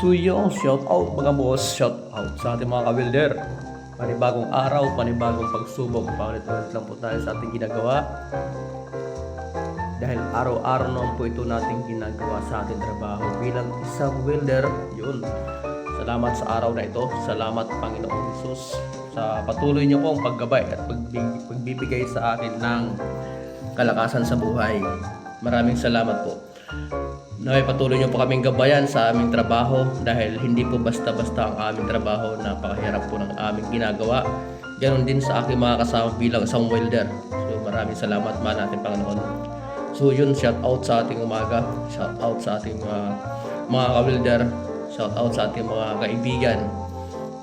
So yo, shout out mga boss, shout out sa ating mga ka-welder. Panibagong araw, panibagong pagsubok, paulit-ulit lang po tayo sa ating ginagawa. Dahil araw-araw naman po ito nating ginagawa sa ating trabaho bilang isang welder. Yun, salamat sa araw na ito. Salamat Panginoong Jesus sa patuloy niyo pong paggabay at pagbibigay sa akin ng kalakasan sa buhay. Maraming salamat po. Naway patuloy niyo po kaming gabayan sa aming trabaho dahil hindi po basta-basta ang aming trabaho. Napakahirap po ng aming ginagawa. Ganon din sa aking mga kasama bilang isang welder. So maraming salamat man natin Panginoon. So yun, shout out sa ating umaga, shout out sa ating mga ka-welder, shout out sa ating mga kaibigan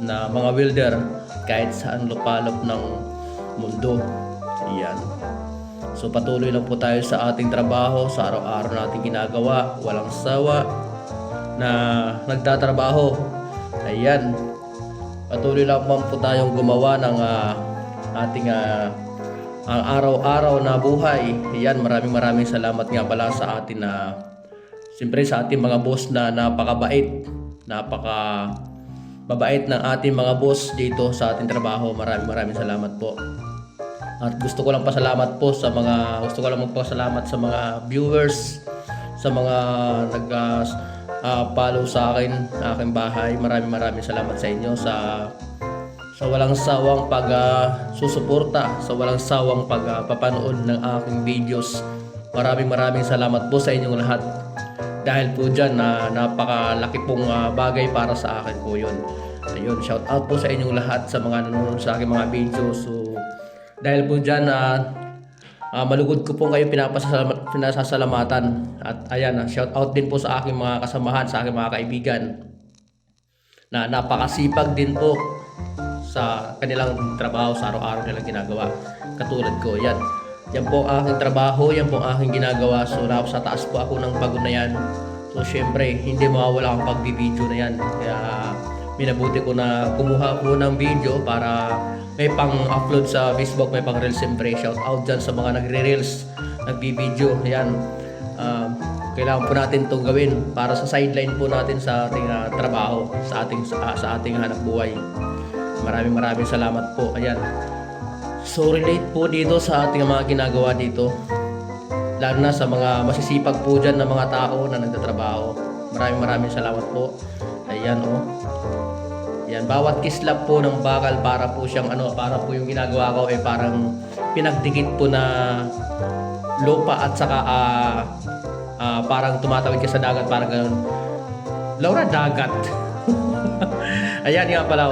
na mga welder kahit saan lupalop ng mundo. Iyan. So patuloy lang po tayo sa ating trabaho, sa araw-araw nating ginagawa, walang sawa na nagtatrabaho. Ayan. Patuloy lang po tayong gumawa ng ating ang araw-araw na buhay. Ayan, maraming salamat nga pala sa atin na siyempre sa ating mga boss na napakabait ng ating mga boss dito sa ating trabaho. Maraming salamat po. At gusto ko lang magpasalamat sa mga viewers, sa mga follow sa akin, aking bahay. Maraming salamat sa inyo sa walang sawang susuporta, sa walang sawang pagpapanood ng aking videos. Maraming salamat po sa inyong lahat. Dahil po dyan na napakalaki pong bagay para sa akin po yun. Ayun, shout out po sa inyong lahat sa mga nanonood sa aking mga videos. So dahil po dyan malugod ko po kayo pinasasalamatan. At ayan, shout out din po sa aking mga kasamahan, sa aking mga kaibigan na napakasipag din po sa kanilang trabaho, sa araw-araw nilang ginagawa. Katulad ko, yan po ang aking trabaho, yan po ang aking ginagawa. So sa taas po ako ng pagod na yan. So syempre hindi mawawala ang pagbibideo na yan. Kaya minabuti ko na kumuha po ng video para may pang-upload sa Facebook, may pang-reels. Siyempre shout out dyan sa mga nagre-reels, nagbibideo. Yan, kailangan po natin itong gawin para sa sideline po natin sa ating trabaho, sa ating hanap buhay. Maraming salamat po. Ayan. So relate po dito sa ating mga ginagawa dito. Lalo na sa mga masisipag po dyan na mga tao na nagtatrabaho. Maraming salamat po. Ayan Ayan, bawat kislap po ng bakal para po yung ginagawa ko ay parang pinagdikit po na lupa at saka parang tumatawid ka sa dagat, parang gano'n. Laura, dagat. Ayan nga pala,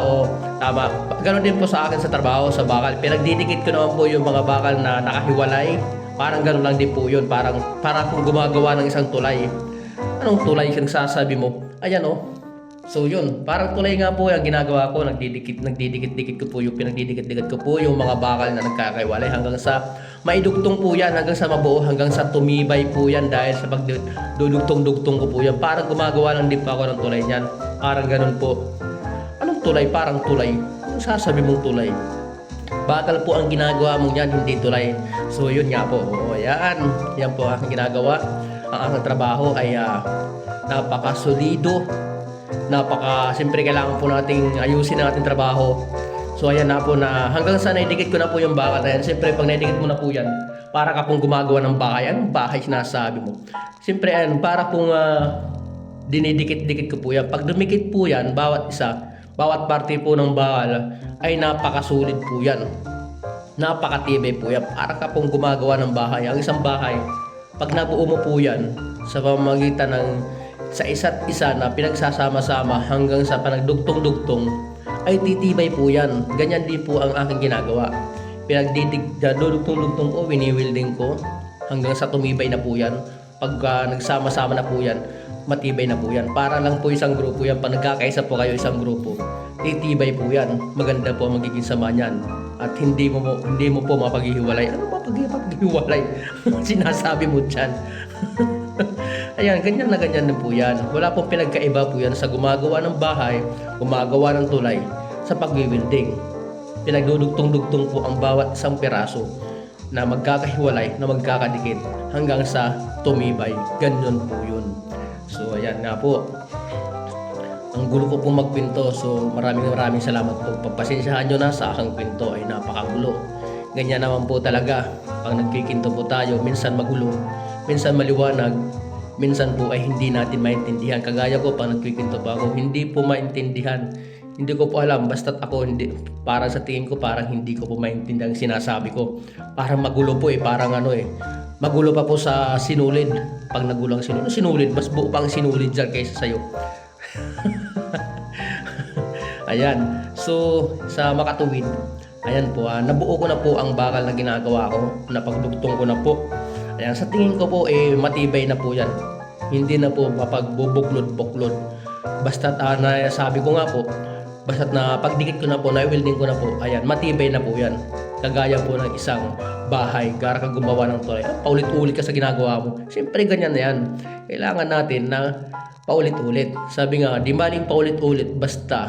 tama. Ganon din po sa akin sa trabaho, sa bakal. Pinagdidikit ko naman po yung mga bakal na nakahiwalay. Parang ganon lang din po yun. Parang kung gumagawa ng isang tulay. Anong tulay yung sasabi mo? Ayan So yun, parang tulay nga po yung ginagawa ko. Nagdidikit-dikit ko po yung mga bakal na nagkakahiwalay hanggang sa maidugtong po yan, hanggang sa mabuo, hanggang sa tumibay po yan dahil sa pagdudugtong-dugtong ko po yan. Parang gumagawa lang din pa ako ng tulay niyan. Parang ganon po. Anong tulay? Parang tulay. Anong sasabi mong tulay? Bakal po ang ginagawa mong yan, hindi tulay. So yun nga po. Yan po ang ginagawa. Ang aking trabaho ay napakasolido. Siyempre kailangan po nating ayusin ang ating trabaho. So ayan na po na hanggang sa naidikit ko na po yung bakal na yan. Siyempre pag naidikit mo na po yan, para ka pong gumagawa ng bahay. Anong bahay sinasabi mo? Siyempre para pong dinidikit-dikit ko po yan. Pag dumikit po yan, bawat parte po ng bakal ay napakasulit po yan. Napakatibay po yan. Para ka pong gumagawa ng bahay. Ang isang bahay, pag nabuo mo po yan sa pamamagitan ng sa isa't isa na pinagsasama-sama hanggang sa panagdugtong-dugtong, ay titibay po yan. Ganyan din po ang aking ginagawa. Pinagdudugtong-dugtong ko, wini-welding ko hanggang sa tumibay na po yan. Pag nagsama-sama na po yan, matibay na po yan. Para lang po isang grupo yan. Pag nagkakaisa po kayo isang grupo, titibay po yan. Maganda po ang magiging sama niyan. At hindi mo po mapaghihiwalay. Ano ba paghihiwalay? Sinasabi mo dyan. Ayan, ganyan din po yan. Wala pong pinagkaiba po yan sa gumagawa ng bahay, gumagawa ng tulay, sa pag-wielding. Pinagdudugtong-dugtong po ang bawat isang piraso na magkakahiwalay, na magkakadikit hanggang sa tumibay. Ganyan po yun. So ayan nga po. Ang gulo ko pong magkwento, so maraming salamat po. Pagpasensyahan nyo na sa aking kwento ay napakagulo. Ganyan naman po talaga. Pag nagkikinto po tayo, minsan magulo, minsan maliwanag, minsan po ay hindi natin maintindihan. Kagaya ko, pag nagkikinto po ako, hindi po maintindihan. Hindi ko po alam, basta't ako hindi, para sa tingin ko parang hindi ko po maintindihan ang sinasabi ko. Parang magulo po parang magulo pa po sa sinulid. Pag nagulang sinulid, mas buo pa ang sinulid dyan kaysa sa'yo. Ayan. So, sa makatuwid, ayan po, nabuo ko na po ang bakal na ginagawa ko. Napagdugtong ko na po. Ayan, sa tingin ko po, matibay na po yan. Hindi na po mapagbubuklod-buklod. Basta't sabi ko nga po, basta't na pagdikit ko na po, na-welding ko na po, ayan, matibay na po yan. Kagaya po ng isang bahay, gara ka gumawa ng tulay, paulit-ulit ka sa ginagawa mo. Siyempre ganyan na yan. Kailangan natin na paulit-ulit. Sabi nga, di maling paulit-ulit, basta